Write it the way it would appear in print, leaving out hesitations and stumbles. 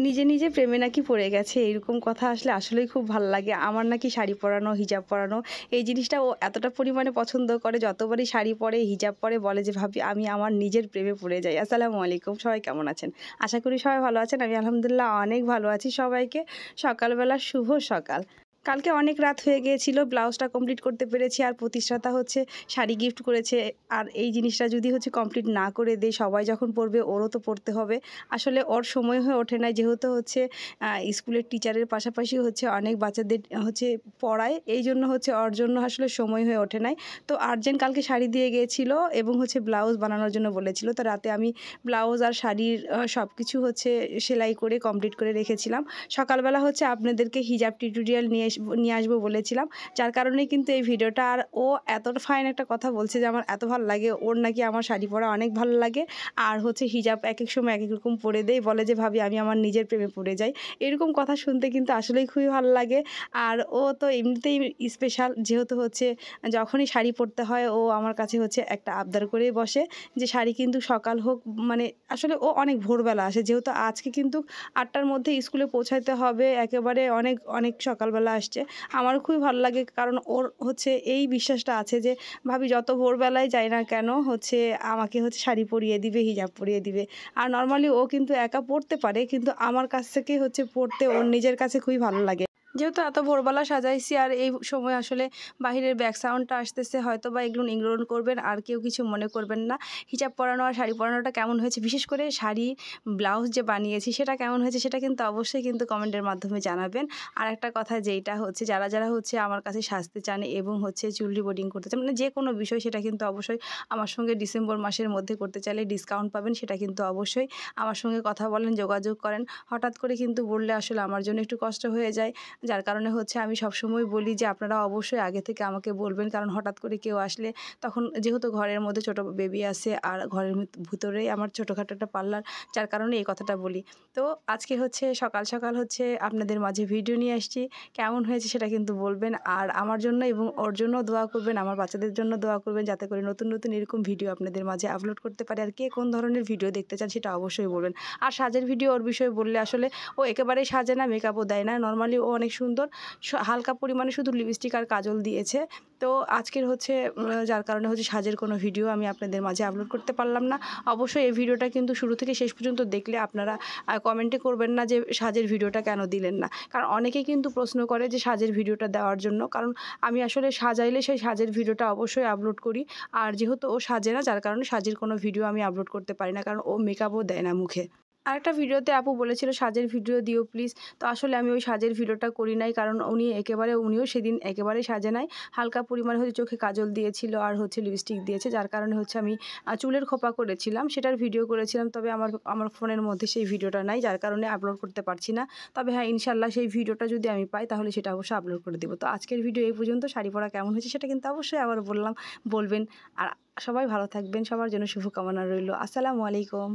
নিজে নিজে প্রেমে নাকি পড়ে গেছে এরকম কথা আসলে আসলেই খুব ভালো লাগে। আমার নাকি শাড়ি পরানো, হিজাব পরানো এই জিনিসটা ও এতটা পরিমাণে পছন্দ করে, যতবারই শাড়ি পরে, হিজাব পরে বলে যে ভাবি আমি আমার নিজের প্রেমে পড়ে যাই। আসসালামু আলাইকুম, সবাই কেমন আছেন? আশা করি সবাই ভালো আছেন। আমি আলহামদুলিল্লাহ অনেক ভালো আছি। সবাইকে সকালবেলা শুভ সকাল। কালকে অনেক রাত হয়ে গিয়েছিল, ব্লাউজটা কমপ্লিট করতে পেরেছি। আর প্রতিষ্ঠাতা হচ্ছে শাড়ি গিফট করেছে। আর এই জিনিসটা যদি হচ্ছে কমপ্লিট না করে দেই, সবাই যখন পড়বে ওরও তো পড়তে হবে। আসলে ওর সময় হয়ে ওঠে নাই, যেহেতু হচ্ছে স্কুলের টিচারের পাশাপাশি হচ্ছে অনেক বাচ্চাদের হচ্ছে পড়ায়, এই জন্য হচ্ছে ওর জন্য আসলে সময় হয়ে ওঠে নাই। তো আর্জেন্ট কালকে শাড়ি দিয়ে গিয়েছিল এবং হচ্ছে ব্লাউজ বানানোর জন্য বলেছিল। তো রাতে আমি ব্লাউজ আর শাড়ির সব কিছু হচ্ছে সেলাই করে কমপ্লিট করে রেখেছিলাম। সকালবেলা হচ্ছে আপনাদেরকে হিজাব টিউটোরিয়াল নিয়ে আসবো বলেছিলাম, যার কারণে কিন্তু এই ভিডিওটা। আর ও এতটা ফাইন একটা কথা বলছে যে আমার এত ভালো লাগে, ওর নাকি আমার শাড়ি পরা অনেক ভালো লাগে। আর হচ্ছে হিজাব এক এক সময় এক এক রকম পরে দেয়, বলে যে ভাবি আমি আমার নিজের প্রেমে পড়ে যাই। এরকম কথা শুনতে কিন্তু আসলেই খুবই ভালো লাগে। আর ও তো এমনিতেই স্পেশাল, যেহেতু হচ্ছে যখনই শাড়ি পরতে হয় ও আমার কাছে হচ্ছে একটা আবদার করেই বসে যে শাড়ি কিন্তু সকাল হোক, মানে আসলে ও অনেক ভোরবেলা আসে, যেহেতু আজকে কিন্তু 8টার মধ্যে স্কুলে পৌঁছাতে হবে, একেবারে অনেক অনেক সকালবেলা আসছে। আমারও খুবই ভালো লাগে, কারণ ওর হচ্ছে এই বিশ্বাসটা আছে যে ভাবি যত ভোরবেলায় যাই না কেন হচ্ছে আমাকে হচ্ছে শাড়ি পরিয়ে দিবে, হিজাব পরিয়ে দিবে। আর নর্মালি ও কিন্তু একা পড়তে পারে, কিন্তু আমার কাছ থেকে হচ্ছে পড়তে ওর নিজের কাছে খুবই ভালো লাগে। যেহেতু এত ভোরবেলা সাজাইছি আর এই সময় আসলে বাহিরের ব্যাক সাউন্ডটা আসতেছে, হয়তো বা এগুলো ইগনোর করবেন, আর কেউ কিছু মনে করবেন না। হিজাব পরানো আর শাড়ি পরানোটা কেমন হয়েছে, বিশেষ করে শাড়ি ব্লাউজ যে বানিয়েছি সেটা কেমন হয়েছে, সেটা কিন্তু অবশ্যই কিন্তু কমেন্টের মাধ্যমে জানাবেন। আর একটা কথা যেইটা হচ্ছে, যারা যারা হচ্ছে আমার কাছে সাজতে চান এবং হচ্ছে চুল রিবোর্ডিং করতে চান, মানে যে কোনো বিষয়, সেটা কিন্তু অবশ্যই আমার সঙ্গে ডিসেম্বর মাসের মধ্যে করতে চাইলে ডিসকাউন্ট পাবেন। সেটা কিন্তু অবশ্যই আমার সঙ্গে কথা বলেন, যোগাযোগ করেন। হঠাৎ করে কিন্তু বললে আসলে আমার জন্য একটু কষ্ট হয়ে যায়, যার কারণে হচ্ছে আমি সবসময় বলি যে আপনারা অবশ্যই আগে থেকে আমাকে বলবেন, কারণ হঠাৎ করে কেউ আসলে তখন, যেহেতু ঘরের মধ্যে ছোটো বেবি আছে আর ঘরের ভিতরেই আমার ছোটোখাটো একটা পার্লার, যার কারণে এই কথাটা বলি। তো আজকে হচ্ছে সকাল সকাল হচ্ছে আপনাদের মাঝে ভিডিও নিয়ে আসছি, কেমন হয়েছে সেটা কিন্তু বলবেন। আর আমার জন্য এবং ওর জন্য দোয়া করবেন, আমার বাচ্চাদের জন্য দোয়া করবেন, যাতে করে নতুন নতুন এরকম ভিডিও আপনাদের মাঝে আপলোড করতে পারে। আর কে কোন ধরনের ভিডিও দেখতে চান সেটা অবশ্যই বলবেন। আর সাজের ভিডিও ওর বিষয়ে বললে আসলে ও একেবারেই সাজে না, মেকআপও দেয় না, নর্মালি ও অনেক সুন্দর, হালকা পরিমাণে শুধু লিপস্টিক আর কাজল দিয়েছে। তো আজকের হচ্ছে যার কারণে হচ্ছে সাজের কোনো ভিডিও আমি আপনাদের মাঝে আপলোড করতে পারলাম না। অবশ্যই এই ভিডিওটা কিন্তু শুরু থেকে শেষ পর্যন্ত দেখলে আপনারা কমেন্টে করবেন না যে সাজের ভিডিওটা কেন দিলেন না, কারণ অনেকেই কিন্তু প্রশ্ন করে যে সাজের ভিডিওটা দেওয়ার জন্য, কারণ আমি আসলে সাজাইলে সেই সাজের ভিডিওটা অবশ্যই আপলোড করি। আর যেহেতু ও সাজে না, যার কারণে সাজের কোনো ভিডিও আমি আপলোড করতে পারি না, কারণ ও মেকআপও দেয় না মুখে। আরেকটা ভিডিওতে আপু বলেছিল সাজের ভিডিও দিও প্লিজ। তো আসলে আমি ওই সাজের ভিডিওটা করি নাই, কারণ উনিও সেদিন একেবারেই সাজে নাই। হালকা পরিমাণে হচ্ছে চোখে কাজল দিয়েছিল আর হচ্ছে লিপস্টিক দিয়েছে, যার কারণে হচ্ছে আমি চুলের খোপা করেছিলাম, সেটার ভিডিও করেছিলাম। তবে আমার ফোনের মধ্যে সেই ভিডিওটা নাই, যার কারণে আপলোড করতে পারছি না। তবে হ্যাঁ, ইনশাল্লাহ সেই ভিডিওটা যদি আমি পাই তাহলে সেটা অবশ্যই আপলোড করে দেবো। তো আজকের ভিডিও এই পর্যন্ত। শাড়ি পরা কেমন হয়েছে সেটা কিন্তু অবশ্যই আবার বলবেন। আর সবাই ভালো থাকবেন, সবার জন্য শুভকামনা রইল। আসসালামু আলাইকুম।